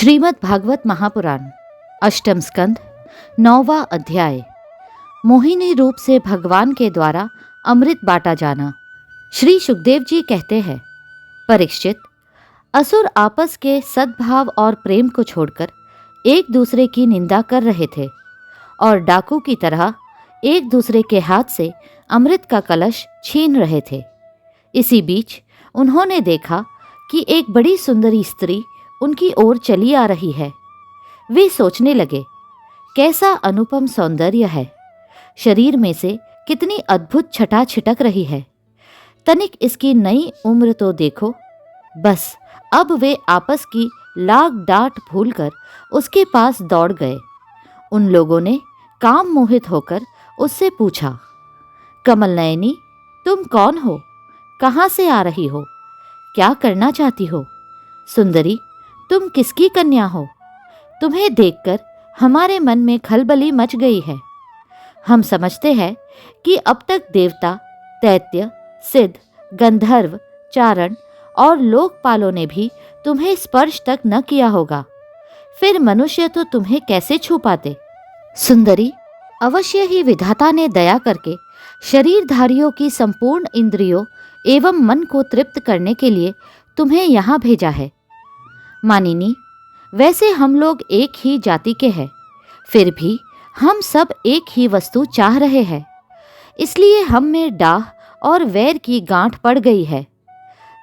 श्रीमद् भागवत महापुराण अष्टम स्कंद 9वां अध्याय। मोहिनी रूप से भगवान के द्वारा अमृत बांटा जाना। श्री सुखदेव जी कहते हैं, परीक्षित, असुर आपस के सद्भाव और प्रेम को छोड़कर एक दूसरे की निंदा कर रहे थे और डाकू की तरह एक दूसरे के हाथ से अमृत का कलश छीन रहे थे। इसी बीच उन्होंने देखा कि एक बड़ी सुंदरी स्त्री उनकी ओर चली आ रही है। वे सोचने लगे, कैसा अनुपम सौंदर्य है, शरीर में से कितनी अद्भुत छटा छिटक रही है, तनिक इसकी नई उम्र तो देखो। बस अब वे आपस की लाग डांट भूलकर उसके पास दौड़ गए। उन लोगों ने काम मोहित होकर उससे पूछा, कमल नयनी, तुम कौन हो, कहाँ से आ रही हो, क्या करना चाहती हो? सुंदरी, तुम किसकी कन्या हो? तुम्हें देखकर हमारे मन में खलबली मच गई है। हम समझते हैं कि अब तक देवता, दैत्य, सिद्ध, गंधर्व, चारण और लोकपालों ने भी तुम्हें स्पर्श तक न किया होगा, फिर मनुष्य तो तुम्हें कैसे छू पाते? सुंदरी, अवश्य ही विधाता ने दया करके शरीरधारियों की संपूर्ण इंद्रियों एवं मन को तृप्त करने के लिए तुम्हें यहाँ भेजा है। मानिनी, वैसे हम लोग एक ही जाति के हैं, फिर भी हम सब एक ही वस्तु चाह रहे हैं, इसलिए हम में डाह और वैर की गांठ पड़ गई है।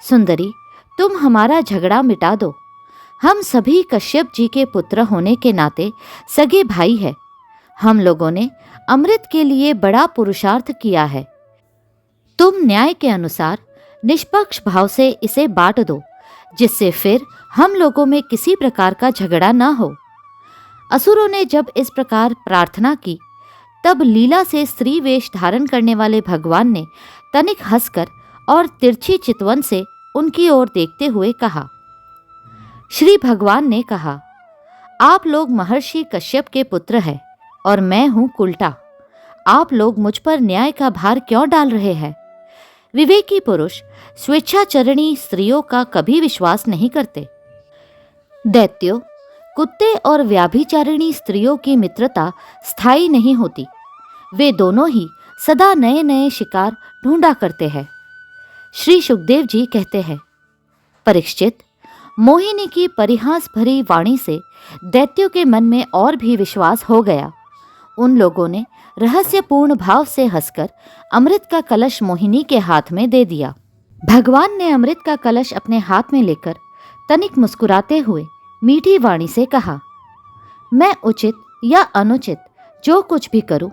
सुंदरी, तुम हमारा झगड़ा मिटा दो। हम सभी कश्यप जी के पुत्र होने के नाते सगे भाई हैं। हम लोगों ने अमृत के लिए बड़ा पुरुषार्थ किया है। तुम न्याय के अनुसार निष्पक्ष भाव से इसे बांट दो, जिससे फिर हम लोगों में किसी प्रकार का झगड़ा न हो। असुरों ने जब इस प्रकार प्रार्थना की, तब लीला से स्त्री वेश धारण करने वाले भगवान ने तनिक हंसकर और तिरछी चितवन से उनकी ओर देखते हुए कहा। श्री भगवान ने कहा, आप लोग महर्षि कश्यप के पुत्र हैं और मैं हूं कुल्टा। आप लोग मुझ पर न्याय का भार क्यों डाल रहे हैं? विवेकी पुरुष स्वेच्छाचरणी स्त्रियों का कभी विश्वास नहीं करते। दैत्यों, कुत्ते और व्याभिचारिणी स्त्रियों की मित्रता स्थायी नहीं होती। वे दोनों ही सदा नए नए शिकार ढूंढा करते हैं। श्री सुखदेव जी कहते हैं, परीक्षित, मोहिनी की परिहास भरी वाणी से दैत्यों के मन में और भी विश्वास हो गया। उन लोगों ने रहस्यपूर्ण भाव से हंसकर अमृत का कलश मोहिनी के हाथ में दे दिया। भगवान ने अमृत का कलश अपने हाथ में लेकर तनिक मुस्कुराते हुए मीठी वाणी से कहा, मैं उचित या अनुचित जो कुछ भी करूं,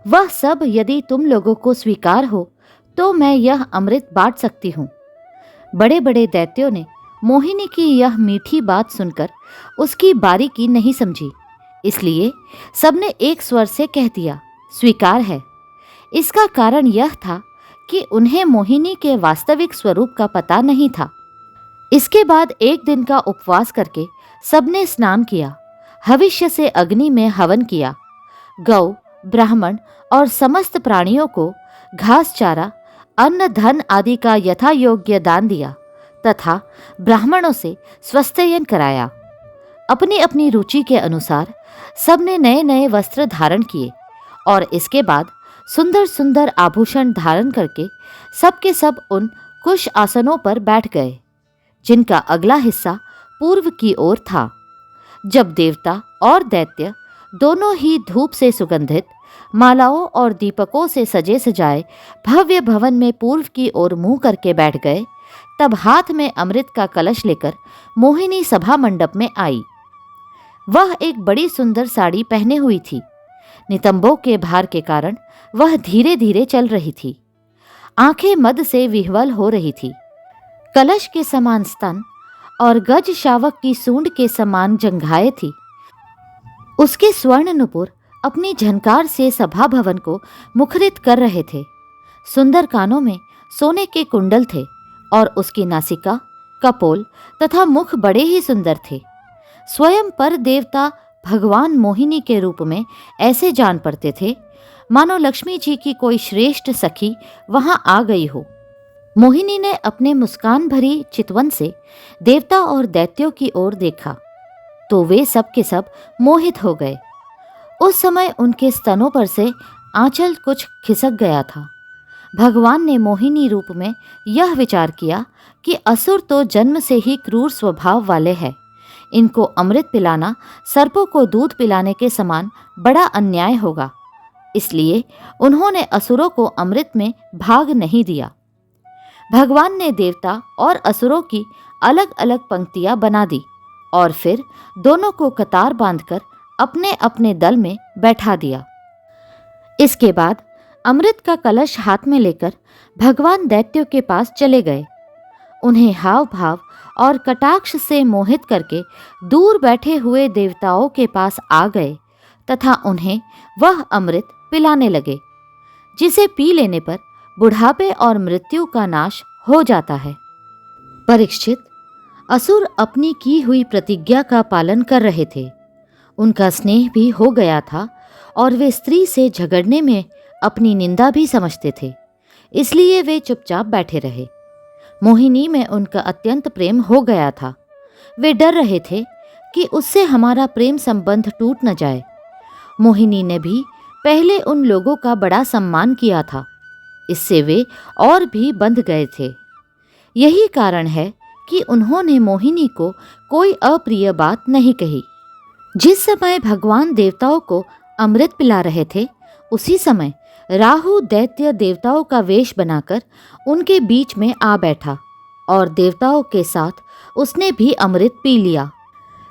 वह सब यदि तुम लोगों को स्वीकार हो तो मैं यह अमृत बांट सकती हूँ। बड़े बड़े दैत्यों ने मोहिनी की यह मीठी बात सुनकर उसकी बारीकी नहीं समझी, इसलिए सबने एक स्वर से कह दिया, स्वीकार है। इसका कारण यह था कि उन्हें मोहिनी के वास्तविक स्वरूप का पता नहीं था। इसके बाद एक दिन का उपवास करके सबने स्नान किया, हविष्य से अग्नि में हवन किया, गौ, ब्राह्मण और समस्त प्राणियों को घास चारा, अन्न, धन आदि का यथा योग्य दान दिया तथा ब्राह्मणों से स्वस्थयन कराया। अपनी अपनी रुचि के अनुसार सबने नए नए वस्त्र धारण किए और इसके बाद सुंदर सुंदर आभूषण धारण करके सबके सब उन कुश आसनों पर बैठ गए, जिनका अगला हिस्सा पूर्व की ओर था। जब देवता और दैत्य दोनों ही धूप से सुगंधित, मालाओं और दीपकों से सजे सजाए भव्य भवन में पूर्व की ओर मुंह करके बैठ गए, तब हाथ में अमृत का कलश लेकर मोहिनी सभा मंडप में आई। वह एक बड़ी सुंदर साड़ी पहने हुई थी। नितंबों के भार के कारण वह धीरे धीरे चल रही थी। आंखें मद से विह्वल हो रही थी। कलश के समान स्तन और गज शावक की सूंड के समान जंघाएं थी। उसके स्वर्ण नुपुर अपनी झनकार से सभा भवन को मुखरित कर रहे थे। सुंदर कानों में सोने के कुंडल थे और उसकी नासिका, कपोल तथा मुख बड़े ही सुंदर थे। स्वयं पर देवता भगवान मोहिनी के रूप में ऐसे जान पड़ते थे मानो लक्ष्मी जी की कोई श्रेष्ठ सखी वहां आ गई हो। मोहिनी ने अपने मुस्कान भरी चितवन से देवता और दैत्यों की ओर देखा। तो वे सब के सब मोहित हो गए। उस समय उनके स्तनों पर से आंचल कुछ खिसक गया था। भगवान ने मोहिनी रूप में यह विचार किया कि असुर तो जन्म से ही क्रूर स्वभाव वाले हैं। इनको अमृत पिलाना सर्पों को दूध पिलाने के समान बड़ा अन्याय होगा। इसलिए उन्होंने असुरों को अमृत में भाग नहीं दिया। भगवान ने देवता और असुरों की अलग अलग पंक्तियां बना दी और फिर दोनों को कतार बांधकर अपने अपने दल में बैठा दिया। इसके बाद अमृत का कलश हाथ में लेकर भगवान दैत्यों के पास चले गए। उन्हें हाव भाव और कटाक्ष से मोहित करके दूर बैठे हुए देवताओं के पास आ गए तथा उन्हें वह अमृत पिलाने लगे, जिसे पी लेने पर बुढ़ापे और मृत्यु का नाश हो जाता है। परीक्षित, असुर अपनी की हुई प्रतिज्ञा का पालन कर रहे थे। उनका स्नेह भी हो गया था और वे स्त्री से झगड़ने में अपनी निंदा भी समझते थे, इसलिए वे चुपचाप बैठे रहे। मोहिनी में उनका अत्यंत प्रेम हो गया था। वे डर रहे थे कि उससे हमारा प्रेम संबंध टूट न जाए। मोहिनी ने भी पहले उन लोगों का बड़ा सम्मान किया था, इससे वे और भी बंध गए थे। यही कारण है कि उन्होंने मोहिनी को कोई अप्रिय बात नहीं कही। जिस समय भगवान देवताओं को अमृत पिला रहे थे, उसी समय राहु दैत्य देवताओं का वेश बनाकर उनके बीच में आ बैठा और देवताओं के साथ उसने भी अमृत पी लिया।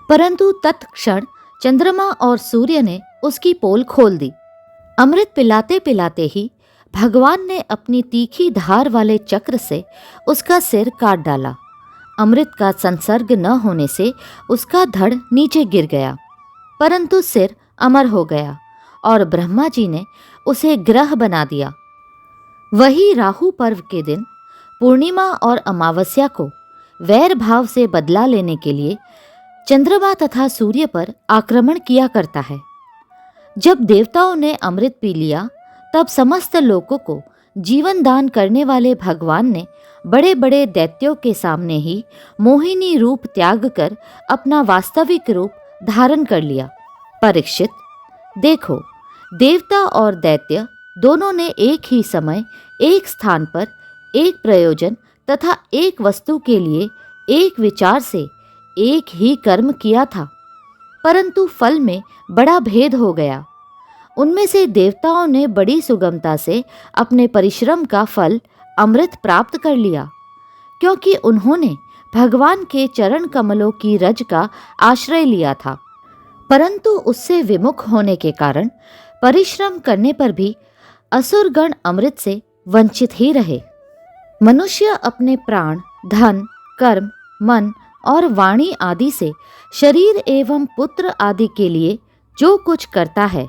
परंतु तत्क्षण चंद्रमा और सूर्य ने उसकी पोल खोल दी। अमृत पिलाते पिलाते ही भगवान ने अपनी तीखी धार वाले चक्र से उसका सिर काट डाला। अमृत का संसर्ग न होने से उसका धड़ नीचे गिर गया, परंतु सिर अमर हो गया और ब्रह्मा जी ने उसे ग्रह बना दिया। वही राहु पर्व के दिन पूर्णिमा और अमावस्या को वैर भाव से बदला लेने के लिए चंद्रमा तथा सूर्य पर आक्रमण किया करता है। जब देवताओं ने अमृत पी लिया, तब समस्त लोकों को जीवन दान करने वाले भगवान ने बड़े बड़े दैत्यों के सामने ही मोहिनी रूप त्याग कर अपना वास्तविक रूप धारण कर लिया। परीक्षित, देखो, देवता और दैत्य दोनों ने एक ही समय एक स्थान पर एक प्रयोजन तथा एक वस्तु के लिए एक विचार से एक ही कर्म किया था, परंतु फल में बड़ा भेद हो गया। उनमें से देवताओं ने बड़ी सुगमता से अपने परिश्रम का फल अमृत प्राप्त कर लिया, क्योंकि उन्होंने भगवान के चरण कमलों की रज का आश्रय लिया था। परंतु उससे विमुख होने के कारण परिश्रम करने पर भी असुरगण अमृत से वंचित ही रहे। मनुष्य अपने प्राण, धन, कर्म, मन और वाणी आदि से शरीर एवं पुत्र आदि के लिए जो कुछ करता है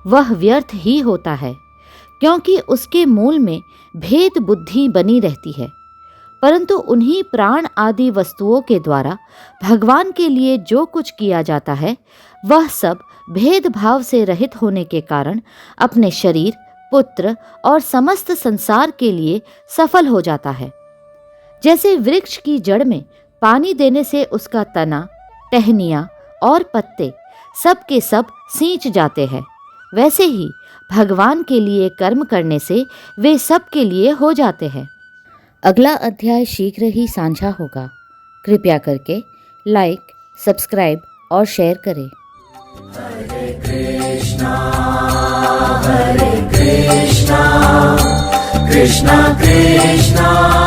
वह व्यर्थ ही होता है, क्योंकि उसके मूल में भेद बुद्धि बनी रहती है। परंतु उन्हीं प्राण आदि वस्तुओं के द्वारा भगवान के लिए जो कुछ किया जाता है, वह सब भेदभाव से रहित होने के कारण अपने शरीर, पुत्र और समस्त संसार के लिए सफल हो जाता है। जैसे वृक्ष की जड़ में पानी देने से उसका तना, टहनियाँ और पत्ते सब के सब सींच जाते हैं, वैसे ही भगवान के लिए कर्म करने से वे सब के लिए हो जाते हैं। अगला अध्याय शीघ्र ही साझा होगा। कृपया करके लाइक, सब्सक्राइब और शेयर करें। हरे कृष्णा कृष्णा कृष्णा